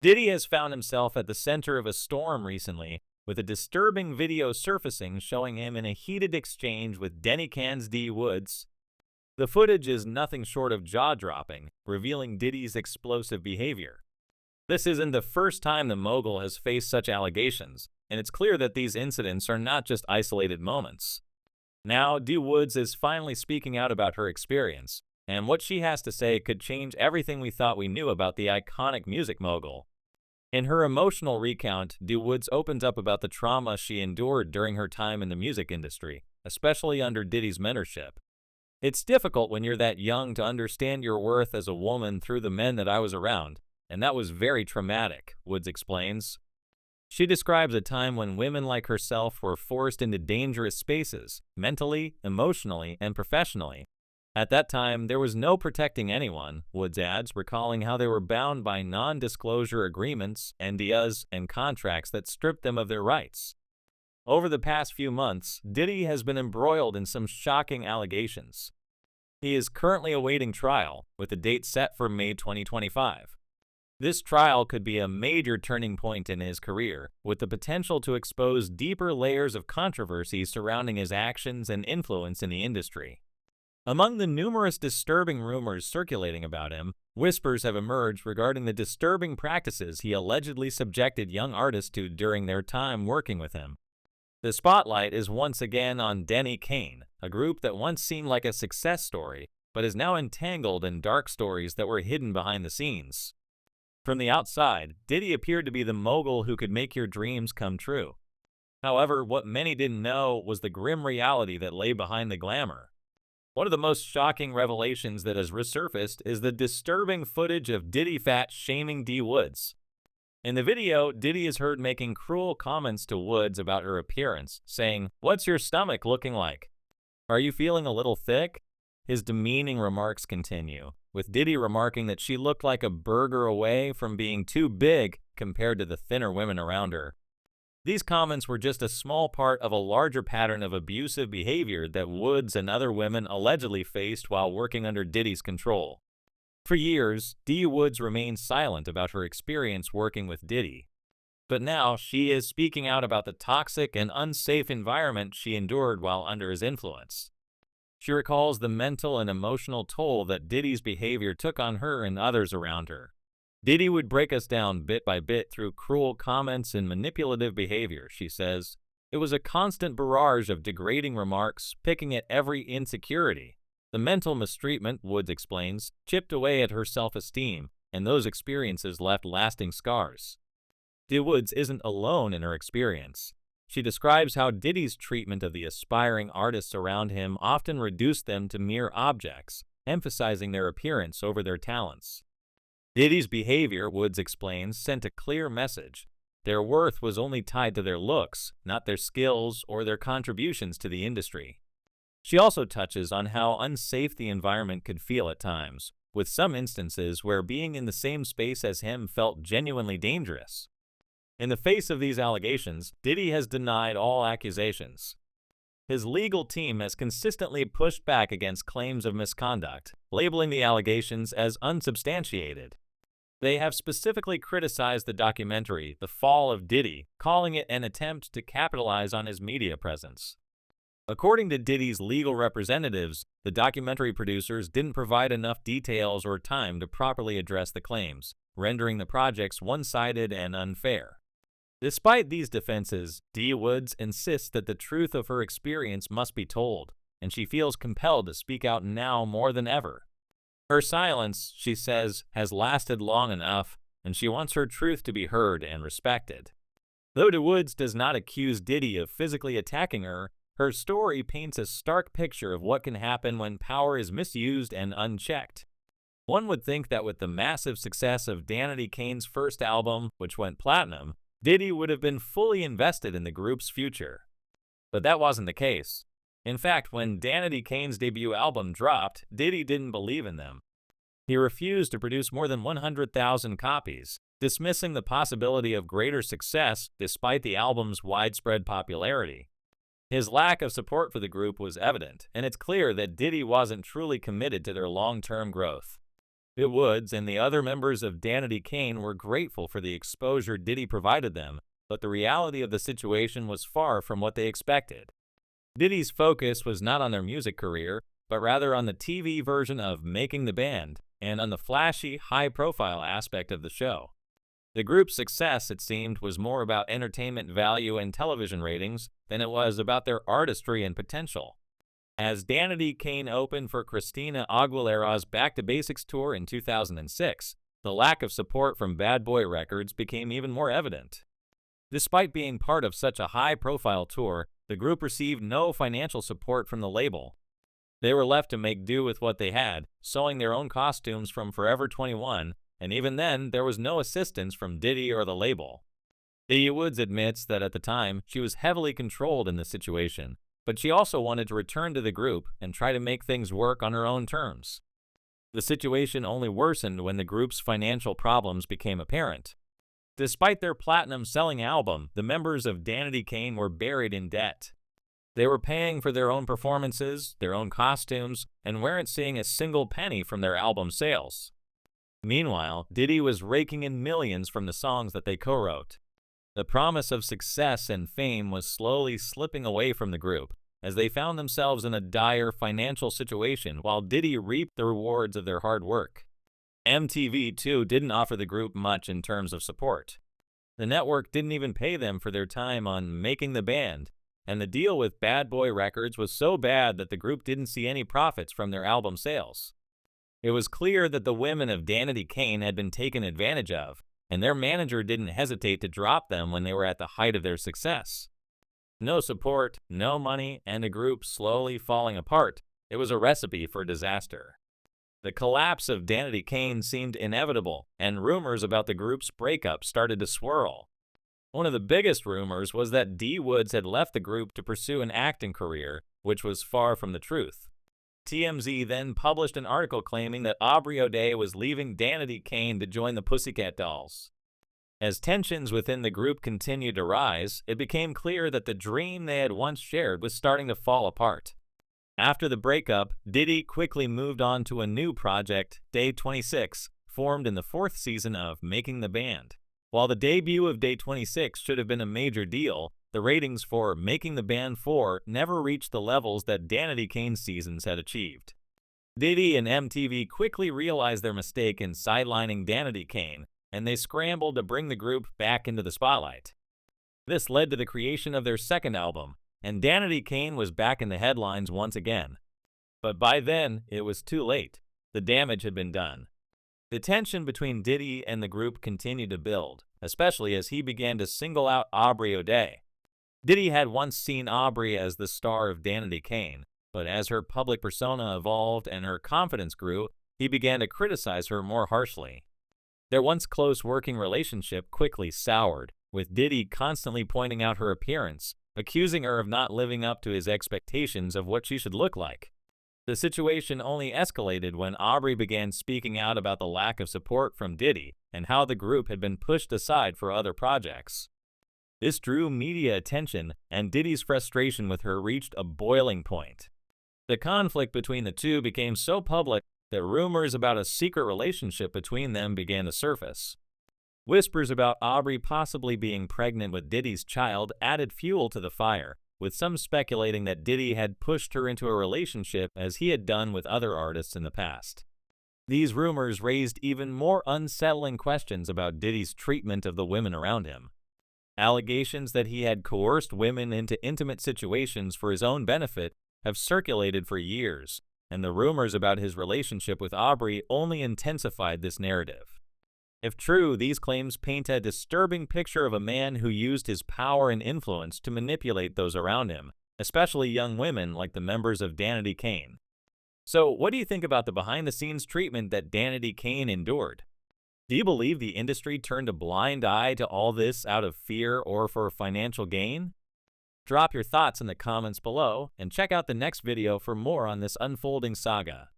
Diddy has found himself at the center of a storm recently, with a disturbing video surfacing showing him in a heated exchange with Danity Kane's D.Woods. The footage is nothing short of jaw-dropping, revealing Diddy's explosive behavior. This isn't the first time the mogul has faced such allegations, and it's clear that these incidents are not just isolated moments. Now, D.Woods is finally speaking out about her experience, and what she has to say could change everything we thought we knew about the iconic music mogul. In her emotional recount, D.Woods opens up about the trauma she endured during her time in the music industry, especially under Diddy's mentorship. "It's difficult when you're that young to understand your worth as a woman through the men that I was around, and that was very traumatic," Woods explains. She describes a time when women like herself were forced into dangerous spaces, mentally, emotionally, and professionally. At that time, there was no protecting anyone, Woods adds, recalling how they were bound by non-disclosure agreements, NDAs, and contracts that stripped them of their rights. Over the past few months, Diddy has been embroiled in some shocking allegations. He is currently awaiting trial, with a date set for May 2025. This trial could be a major turning point in his career, with the potential to expose deeper layers of controversy surrounding his actions and influence in the industry. Among the numerous disturbing rumors circulating about him, whispers have emerged regarding the disturbing practices he allegedly subjected young artists to during their time working with him. The spotlight is once again on Danity Kane, a group that once seemed like a success story, but is now entangled in dark stories that were hidden behind the scenes. From the outside, Diddy appeared to be the mogul who could make your dreams come true. However, what many didn't know was the grim reality that lay behind the glamour. One of the most shocking revelations that has resurfaced is the disturbing footage of Diddy fat shaming D.Woods. In the video, Diddy is heard making cruel comments to Woods about her appearance, saying, "What's your stomach looking like? Are you feeling a little thick?" His demeaning remarks continue, with Diddy remarking that she looked like a burger away from being too big compared to the thinner women around her. These comments were just a small part of a larger pattern of abusive behavior that Woods and other women allegedly faced while working under Diddy's control. For years, D.Woods remained silent about her experience working with Diddy. But now she is speaking out about the toxic and unsafe environment she endured while under his influence. She recalls the mental and emotional toll that Diddy's behavior took on her and others around her. "Diddy would break us down bit by bit through cruel comments and manipulative behavior," she says. "It was a constant barrage of degrading remarks, picking at every insecurity. The mental mistreatment," Woods explains, "chipped away at her self-esteem, and those experiences left lasting scars." D.Woods isn't alone in her experience. She describes how Diddy's treatment of the aspiring artists around him often reduced them to mere objects, emphasizing their appearance over their talents. Diddy's behavior, Woods explains, sent a clear message. Their worth was only tied to their looks, not their skills or their contributions to the industry. She also touches on how unsafe the environment could feel at times, with some instances where being in the same space as him felt genuinely dangerous. In the face of these allegations, Diddy has denied all accusations. His legal team has consistently pushed back against claims of misconduct, labeling the allegations as unsubstantiated. They have specifically criticized the documentary, The Fall of Diddy, calling it an attempt to capitalize on his media presence. According to Diddy's legal representatives, the documentary producers didn't provide enough details or time to properly address the claims, rendering the projects one-sided and unfair. Despite these defenses, D.Woods insists that the truth of her experience must be told, and she feels compelled to speak out now more than ever. Her silence, she says, has lasted long enough, and she wants her truth to be heard and respected. Though D.Woods does not accuse Diddy of physically attacking her, her story paints a stark picture of what can happen when power is misused and unchecked. One would think that with the massive success of Danity Kane's first album, which went platinum, Diddy would have been fully invested in the group's future. But that wasn't the case. In fact, when Danity Kane's debut album dropped, Diddy didn't believe in them. He refused to produce more than 100,000 copies, dismissing the possibility of greater success despite the album's widespread popularity. His lack of support for the group was evident, and it's clear that Diddy wasn't truly committed to their long-term growth. D.Woods and the other members of Danity Kane were grateful for the exposure Diddy provided them, but the reality of the situation was far from what they expected. Diddy's focus was not on their music career, but rather on the TV version of Making the Band and on the flashy, high-profile aspect of the show. The group's success, it seemed, was more about entertainment value and television ratings than it was about their artistry and potential. As Danity Kane opened for Christina Aguilera's Back to Basics tour in 2006, the lack of support from Bad Boy Records became even more evident. Despite being part of such a high-profile tour, the group received no financial support from the label. They were left to make do with what they had, sewing their own costumes from Forever 21, and even then, there was no assistance from Diddy or the label. D.Woods admits that at the time, she was heavily controlled in this situation, but she also wanted to return to the group and try to make things work on her own terms. The situation only worsened when the group's financial problems became apparent. Despite their platinum-selling album, the members of Danity Kane were buried in debt. They were paying for their own performances, their own costumes, and weren't seeing a single penny from their album sales. Meanwhile, Diddy was raking in millions from the songs that they co-wrote. The promise of success and fame was slowly slipping away from the group, as they found themselves in a dire financial situation while Diddy reaped the rewards of their hard work. MTV, too, didn't offer the group much in terms of support. The network didn't even pay them for their time on Making the Band, and the deal with Bad Boy Records was so bad that the group didn't see any profits from their album sales. It was clear that the women of Danity Kane had been taken advantage of, and their manager didn't hesitate to drop them when they were at the height of their success. No support, no money, and a group slowly falling apart. It was a recipe for disaster. The collapse of Danity Kane seemed inevitable, and rumors about the group's breakup started to swirl. One of the biggest rumors was that D.Woods had left the group to pursue an acting career, which was far from the truth. TMZ then published an article claiming that Aubrey O'Day was leaving Danity Kane to join the Pussycat Dolls. As tensions within the group continued to rise, it became clear that the dream they had once shared was starting to fall apart. After the breakup, Diddy quickly moved on to a new project, Day 26, formed in the 4th season of Making the Band. While the debut of Day 26 should have been a major deal, the ratings for Making the Band 4 never reached the levels that Danity Kane's seasons had achieved. Diddy and MTV quickly realized their mistake in sidelining Danity Kane, and they scrambled to bring the group back into the spotlight. This led to the creation of their second album, and Danity Kane was back in the headlines once again. But by then, it was too late. The damage had been done. The tension between Diddy and the group continued to build, especially as he began to single out Aubrey O'Day. Diddy had once seen Aubrey as the star of Danity Kane, but as her public persona evolved and her confidence grew, he began to criticize her more harshly. Their once close working relationship quickly soured, with Diddy constantly pointing out her appearance, accusing her of not living up to his expectations of what she should look like. The situation only escalated when Aubrey began speaking out about the lack of support from Diddy and how the group had been pushed aside for other projects. This drew media attention, and Diddy's frustration with her reached a boiling point. The conflict between the two became so public that rumors about a secret relationship between them began to surface. Whispers about Aubrey possibly being pregnant with Diddy's child added fuel to the fire, with some speculating that Diddy had pushed her into a relationship as he had done with other artists in the past. These rumors raised even more unsettling questions about Diddy's treatment of the women around him. Allegations that he had coerced women into intimate situations for his own benefit have circulated for years, and the rumors about his relationship with Aubrey only intensified this narrative. If true, these claims paint a disturbing picture of a man who used his power and influence to manipulate those around him, especially young women like the members of Danity Kane. So, what do you think about the behind-the-scenes treatment that Danity Kane endured? Do you believe the industry turned a blind eye to all this out of fear or for financial gain? Drop your thoughts in the comments below and check out the next video for more on this unfolding saga.